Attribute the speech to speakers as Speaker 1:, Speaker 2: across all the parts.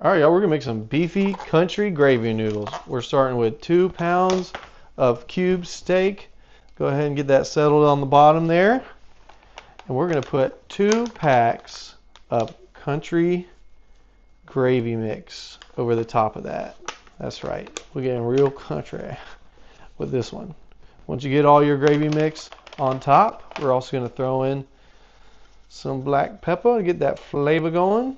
Speaker 1: All right, y'all, we're gonna make some beefy country gravy noodles. We're starting with 2 pounds of cube steak. Go ahead and get that settled on the bottom there. And we're gonna put 2 packs of country gravy mix over the top of that. That's right, we're getting real country with this one. Once you get all your gravy mix on top, we're also gonna throw in some black pepper to get that flavor going.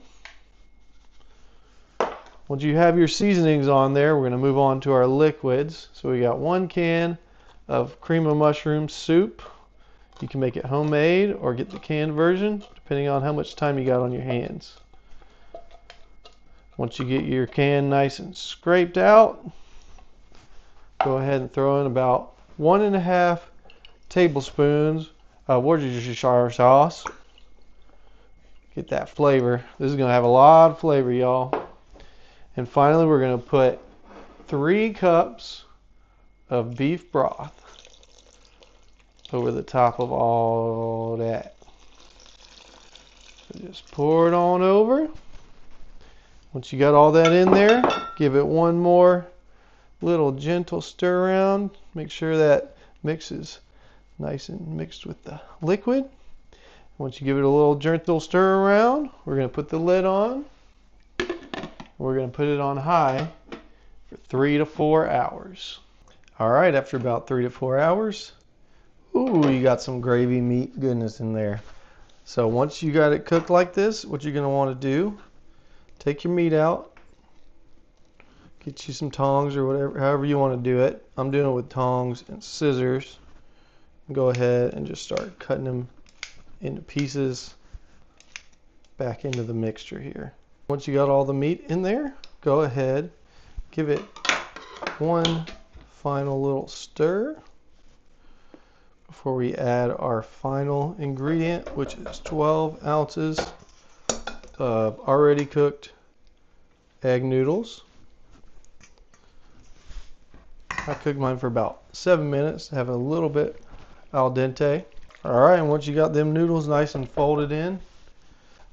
Speaker 1: Once you have your seasonings on there, we're going to move on to our liquids. So we got 1 can of cream of mushroom soup. You can make it homemade or get the canned version, depending on how much time you got on your hands. Once you get your can nice and scraped out, go ahead and throw in about 1.5 tablespoons of Worcestershire sauce. Get that flavor. This is going to have a lot of flavor, y'all. And finally, we're going to put 3 cups of beef broth over the top of all that. So just pour it on over. Once you got all that in there, give it one more little gentle stir around. Make sure that mix is nice and mixed with the liquid. Once you give it a little gentle stir around, we're going to put the lid on. We're going to put it on high for 3 to 4 hours. All right, after about 3 to 4 hours, ooh, you got some gravy meat goodness in there. So once you got it cooked like this, what you're going to want to do, take your meat out, get you some tongs or whatever, however you want to do it. I'm doing it with tongs and scissors. Go ahead and just start cutting them into pieces back into the mixture here. Once you got all the meat in there, go ahead, give it one final little stir before we add our final ingredient, which is 12 ounces of already cooked egg noodles. I cooked mine for about 7 minutes, have a little bit al dente. All right, and once you got them noodles nice and folded in,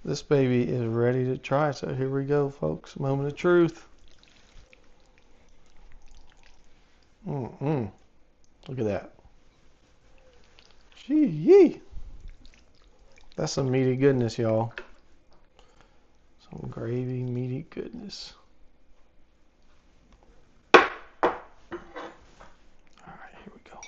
Speaker 1: this baby is ready to try. So here we go, folks. Moment of truth. Look at that. Gee, that's some meaty goodness, y'all. Some gravy, meaty goodness. All right, here we go.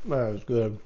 Speaker 1: That is good.